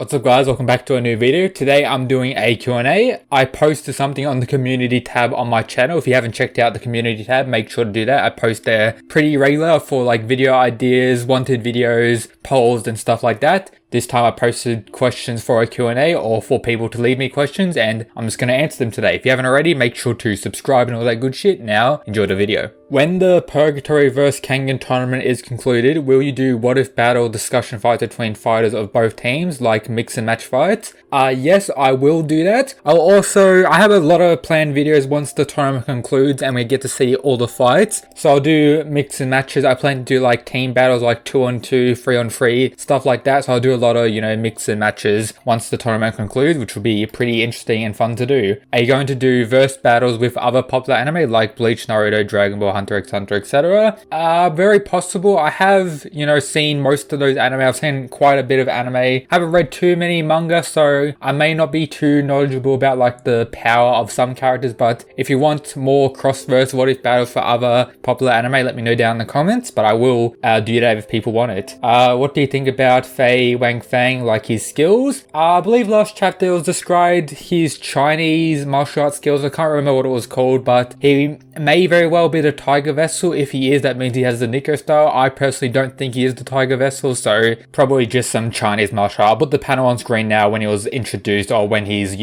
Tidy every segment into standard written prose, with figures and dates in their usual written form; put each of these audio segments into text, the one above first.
What's up guys, welcome back to a new video. Today I'm doing a Q&A. I posted something on the community tab on my channel. If you haven't checked out the community tab, make sure to do that. I post there pretty regular for like video ideas, wanted videos, polls and stuff like that. This time I posted questions for a Q&A or for people to leave me questions and I'm just going to answer them today. If you haven't already, make sure to subscribe and all that good shit. Now, enjoy the video. When the Purgatory vs Kengan tournament is concluded, will you do what if battle discussion fights between fighters of both teams, like mix and match fights? Yes, I will do that. I have a lot of planned videos once the tournament concludes and we get to see all the fights. So I'll do mix and matches. I plan to do like team battles like 2-on-2, 3-on-3, stuff like that. So I'll do a lot of, mix and matches once the tournament concludes, which will be pretty interesting and fun to do. Are you going to do verse battles with other popular anime like Bleach, Naruto, Dragon Ball, Hunter x Hunter, etc.? Very possible. I have, seen most of those anime. I've seen quite a bit of anime. Haven't read too many manga, so I may not be too knowledgeable about like the power of some characters, but if you want more cross-verse what if battles for other popular anime, let me know down in the comments, but I will do that if people want it. What do you think about Fei Wang Fang, like his skills? I believe last chapter it was described his Chinese martial arts skills. I can't remember what it was called, but he may very well be the Tiger Vessel. If he is, that means he has the Nico style. I personally don't think he is the Tiger Vessel, so probably just some Chinese martial art. I'll put the panel on screen now when he was introduced, or when he's,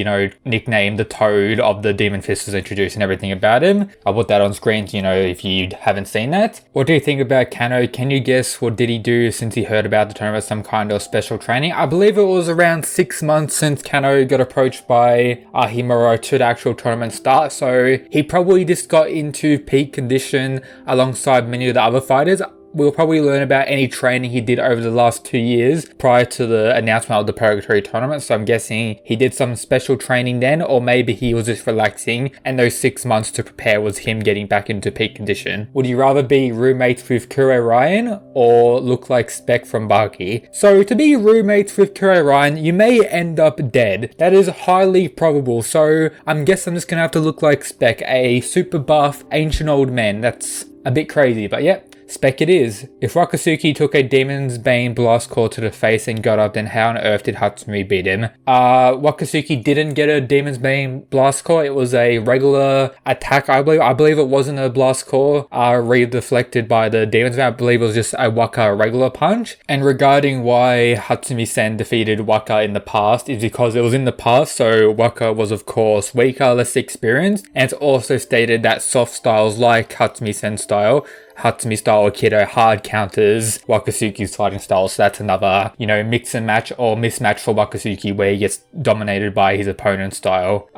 nicknamed the Toad of the Demon Fist was introduced and everything about him. I'll put that on screen, if you haven't seen that. What do you think about Kano? Can you guess what did he do since he heard about the tournament? Some kind of special training? I believe it was around 6 months since Kano got approached by Himuro to the actual tournament start, so he probably just got into peak condition alongside many of the other fighters. We'll probably learn about any training he did over the last 2 years prior to the announcement of the Purgatory tournament. So I'm guessing he did some special training then, or maybe he was just relaxing and those 6 months to prepare was him getting back into peak condition. Would you rather be roommates with Kure Ryan or look like Spec from Baki? So to be roommates with Kure Ryan, you may end up dead. That is highly probable. So I'm guessing I'm just going to have to look like Spec, a super buff ancient old man. That's a bit crazy, but yeah. Spec it is. If Wakatsuki took a Demon's Bane blast core to the face and got up, then how on earth did Hatsumi beat him? Wakatsuki didn't get a Demon's Bane blast core. It was a regular attack, I believe. I believe it wasn't a blast core re-deflected by the Demon's Bane. I believe it was just a Waka regular punch. And regarding why Hatsumi-sen defeated Waka in the past is because it was in the past, so Waka was of course weaker, less experienced, and it's also stated that soft styles like Hatsumi-sen's style, Hatsumi style Aikido hard counters Wakatsuki's fighting style, so that's another, mix and match or mismatch for Wakatsuki where he gets dominated by his opponent's style.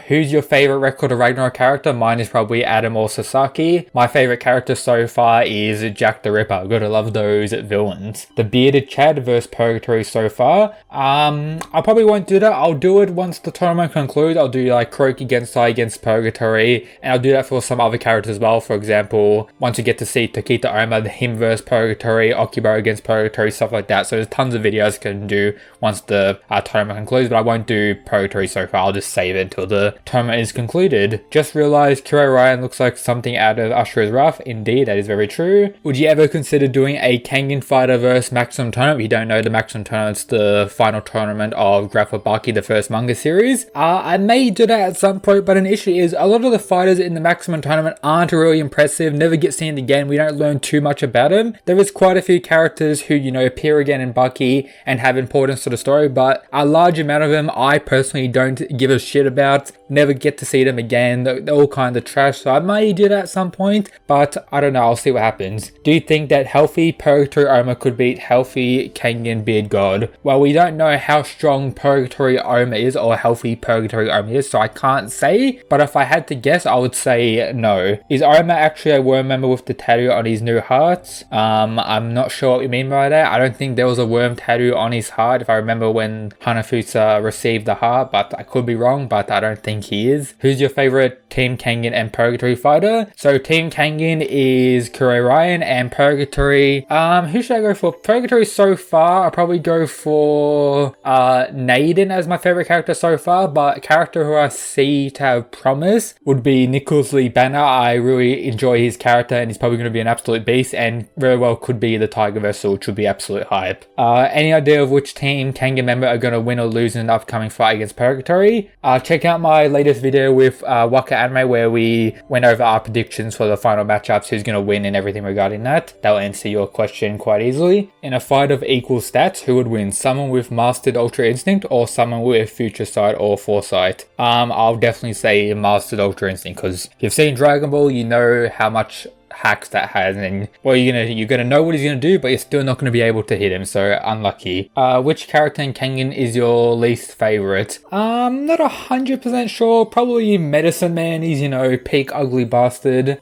Who's your favorite Record of Ragnarok character? Mine is probably Adam or Sasaki. My favorite character so far is Jack the Ripper. Gotta love those villains. The Bearded Chad versus Purgatory so far. I probably won't do that. I'll do it once the tournament concludes. I'll do like Croak against Sai against Purgatory, and I'll do that for some other characters as well. For example, once you get to see Takita Oma, him versus Purgatory, Okibara against Purgatory, stuff like that. So there's tons of videos I can do once the tournament concludes, but I won't do Purgatory so far. I'll just save it until the tournament is concluded. Just realized Kure Ryan looks like something out of Ashura's Wrath. Indeed, that is very true. Would you ever consider doing a Kengan fighter versus Maximum tournament? If you don't know, the Maximum tournament's the final tournament of Graph of Baki, the first manga series. I may do that at some point, but an issue is a lot of the fighters in the Maximum tournament aren't really impressive, never get seen again. We don't learn too much about him. There is quite a few characters who, appear again in Baki and have importance to the story, but a large amount of them I personally don't give a shit about. Never get to see them again. They're all kind of trash, so I may do that at some point, but I don't know. I'll see what happens. Do you think that healthy Purgatory Oma could beat healthy Kengan Beard God? Well, we don't know how strong Purgatory Oma is or healthy Purgatory Oma is, so I can't say, but if I had to guess, I would say no. Is Oma actually a worm member with the tattoo on his new heart? I'm not sure what you mean by that. I don't think there was a worm tattoo on his heart if I remember when Hanafusa received the heart, but I could be wrong, but I don't think he is. Who's your favorite Team Kengan and Purgatory fighter? So Team Kengan is Kure Ryan, and Purgatory, who should I go for? Purgatory so far, I'll probably go for Naden as my favorite character so far, but a character who I see to have promise would be Nicholas Lee Banner. I really enjoy his character and he's probably probably going to be an absolute beast and very well could be the Tiger Vessel, which would be absolute hype. Any idea of which team Kengan member are going to win or lose in the upcoming fight against Purgatory? Check out my latest video with Waka Anime where we went over our predictions for the final matchups, who's going to win and everything regarding that. That'll answer your question quite easily. In a fight of equal stats, who would win? Someone with Mastered Ultra Instinct or someone with Future Sight or Foresight? I'll definitely say Mastered Ultra Instinct, because you've seen Dragon Ball, you know how much hacks that has, and well, you're gonna know what he's gonna do, but you're still not gonna be able to hit him, so unlucky. Which character in Kengan is your least favorite? Not 100% sure. Probably Medicine Man. He's, you know, peak ugly bastard.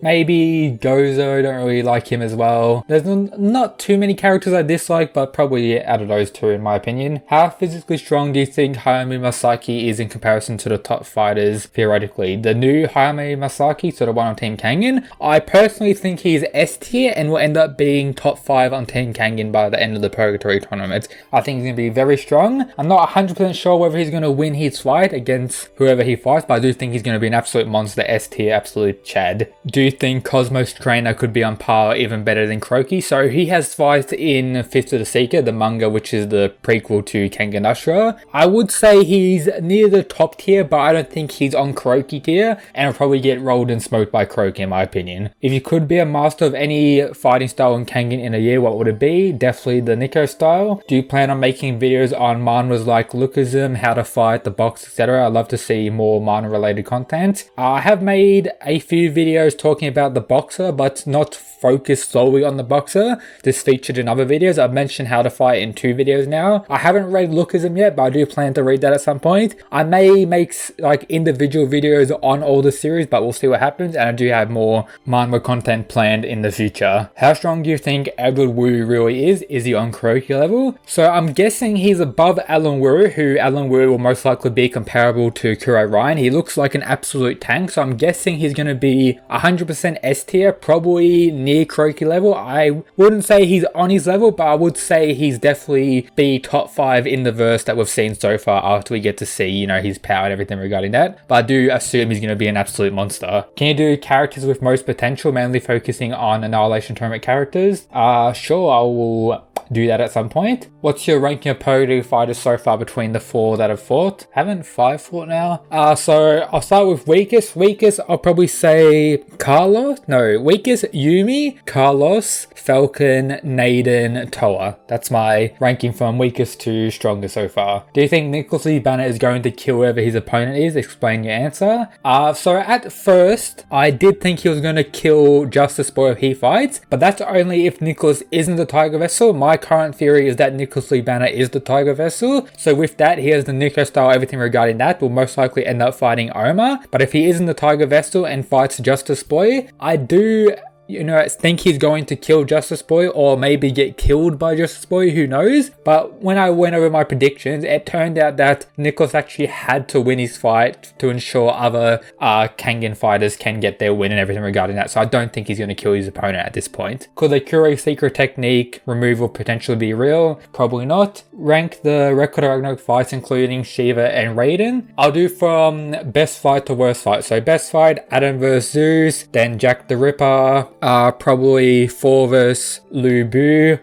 Maybe Gozo, don't really like him as well. There's not too many characters I dislike, but probably out of those two in my opinion. How physically strong do you think Hayami Masaki is in comparison to the top fighters theoretically? The new Hayami Masaki, so the one on Team Kengan, I personally think he's S tier and will end up being top 5 on Team Kengan by the end of the Purgatory tournament. I think he's going to be very strong. I'm not 100% sure whether he's going to win his fight against whoever he fights, but I do think he's going to be an absolute monster, S tier, absolute Chad. Do you think Cosmos Trainer could be on par, even better than Croaky? So he has fights in Fist of the Seeker, the manga, which is the prequel to Kengan Ashura. I would say he's near the top tier, but I don't think he's on Croaky tier, and will probably get rolled and smoked by Croaky in my opinion. If you could be a master of any fighting style in Kengan in a year, what would it be? Definitely the Nico style. Do you plan on making videos on manhwas like Lookism, how to fight, the box, etc.? I'd love to see more manhwa related content. I have made a few videos talking about the boxer, but not focused solely on the boxer. This featured in other videos. I've mentioned how to fight in 2 videos now. I haven't read Lookism yet, but I do plan to read that at some point. I may make like individual videos on all the series, but we'll see what happens, and I do have more manhwa content planned in the future. How strong do you think Edward Wu really is? Is he on Kuroki level? So I'm guessing he's above Alan Wu, who Alan Wu will most likely be comparable to Kuro Ryan. He looks like an absolute tank, so I'm guessing he's going to be 100% S tier, probably near Kuroki level. I wouldn't say he's on his level, but I would say he's definitely be top 5 in the verse that we've seen so far after we get to see, you know, his power and everything regarding that. But I do assume he's going to be an absolute monster. Can you do characters with most potential, mainly focusing on Annihilation Tournament characters? Sure, I will do that at some point. What's your ranking of Purgatory fighters so far between the 4 that have fought? Haven't 5 fought now? So I'll start with weakest. Weakest, I'll probably say weakest, Yumi, Carlos, Falcon, Naden, Toa. That's my ranking from weakest to strongest so far. Do you think Nicholas Lee Banner is going to kill whoever his opponent is? Explain your answer. So at first, I did think he was going to kill Justice Boy if he fights, but that's only if Nicholas isn't the Tiger Vessel. My current theory is that Nicholas Lee Banner is the Tiger Vessel, so with that, he has the Nico style, everything regarding that, will most likely end up fighting Omar. But if he isn't the Tiger Vessel and fights Justice Boy, I do, you know, think he's going to kill Justice Boy, or maybe get killed by Justice Boy, who knows. But when I went over my predictions, it turned out that Nicholas actually had to win his fight to ensure other Kengan fighters can get their win and everything regarding that. So I don't think he's going to kill his opponent at this point. Could the Kure secret technique removal potentially be real? Probably not. Rank the record of Ragnarok fights including Shiva and Raiden. I'll do from best fight to worst fight. So best fight, Adam vs Zeus, then Jack the Ripper, probably 4 vs Lu Bu,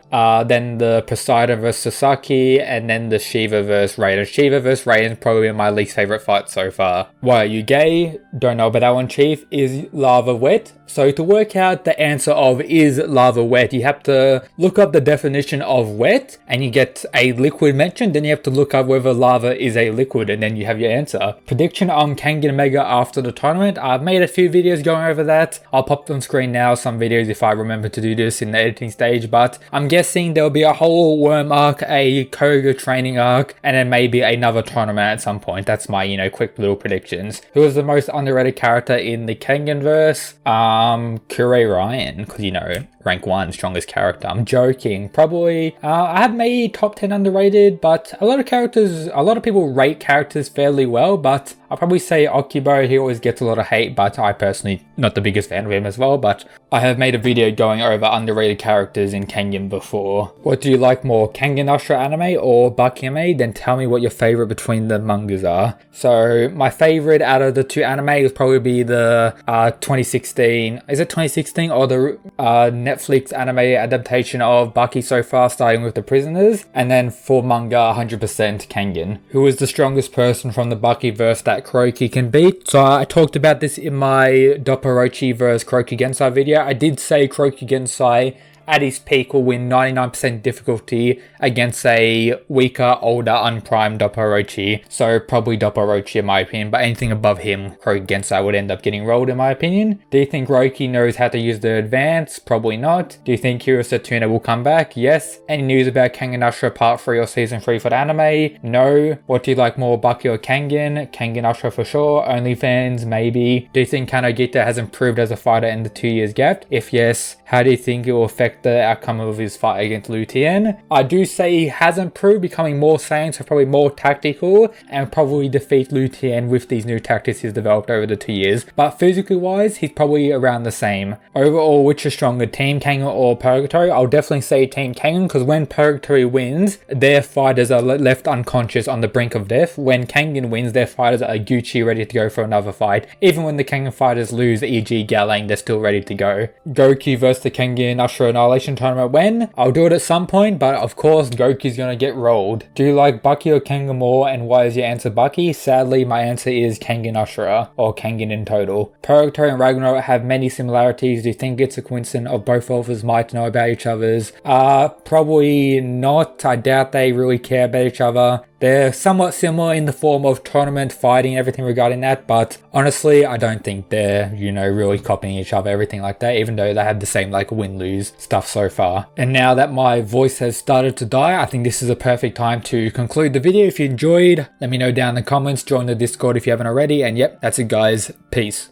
then the Poseidon vs Sasaki, and then the Shiva vs Raiden. Shiva vs Raiden is probably my least favorite fight so far. Why are you gay? Don't know about that one, Chief. Is lava wet? So to work out the answer of is lava wet, you have to look up the definition of wet, and you get a liquid mentioned, then you have to look up whether lava is a liquid, and then you have your answer. Prediction on Kengan Mega after the tournament. I've made a few videos going over that. I'll pop them on screen now, some videos if I remember to do this in the editing stage, but I'm guessing there'll be a whole worm arc, a Koga training arc, and then maybe another tournament at some point. That's my, you know, quick little predictions. Who is the most underrated character in the Kengan verse? Kure Ryan, because, you know, rank 1 strongest character. I'm joking. Probably I have made top 10 underrated, but a lot of people rate characters fairly well, but I'll probably say Okubo. He always gets a lot of hate, but I personally not the biggest fan of him as well, but I have made a video going over underrated characters in Kengan before. What do you like more, Kengan Ashura anime or Baki anime? Then tell me what your favorite between the mangas are. So my favorite out of the two anime would probably be the 2016, is it 2016, or the Netflix anime adaptation of Baki so far, starting with the prisoners. And then for manga, 100% Kengan. Who is the strongest person from the Baki verse that Kuroki can beat? So I talked about this in my Dopporochi vs Kuroki Gensai video. I did say Kuroki Gensai at his peak will win 99% difficulty against a weaker, older, unprimed Dopporochi. So probably Dopporochi in my opinion, but anything above him, Kuroki Gensai would end up getting rolled in my opinion. Do you think Roki knows how to use the advance? Probably not. Do you think Hirosatuna will come back? Yes. Any news about Kengan Ashura part 3 or season 3 for the anime? No. What do you like more, Baki or Kengan? Kengan Ashura for sure. OnlyFans? Maybe. Do you think Kanogita has improved as a fighter in the 2 years gap? If yes, how do you think it will affect the outcome of his fight against Liu Tian? I do say he has improved, becoming more sane, so probably more tactical, and probably defeat Liu Tian with these new tactics he's developed over the 2 years. But physically wise, he's probably around the same. Overall, which is stronger, Team Kengan or Purgatory? I'll definitely say Team Kengan, because when Purgatory wins, their fighters are left unconscious on the brink of death. When Kengan wins, their fighters are Gucci, ready to go for another fight. Even when the Kengan fighters lose, e.g. Galang, they're still ready to go. Goku versus the Kengan Ashura Annihilation tournament, when? I'll do it at some point, but of course Goku's gonna get rolled. Do you like Baki or Kengan more, and why is your answer Baki? Sadly, my answer is Kengan Ashura, or Kengan in total. Purgatory and Ragnarok have many similarities. Do you think it's a coincidence of both authors might know about each other's? Probably not. I doubt they really care about each other. They're somewhat similar in the form of tournament fighting, everything regarding that, but honestly, I don't think they're, really copying each other, everything like that, even though they have the same, win-lose stuff so far. And now that my voice has started to die, I think this is a perfect time to conclude the video. If you enjoyed, let me know down in the comments, join the Discord if you haven't already, and yep, that's it guys, peace.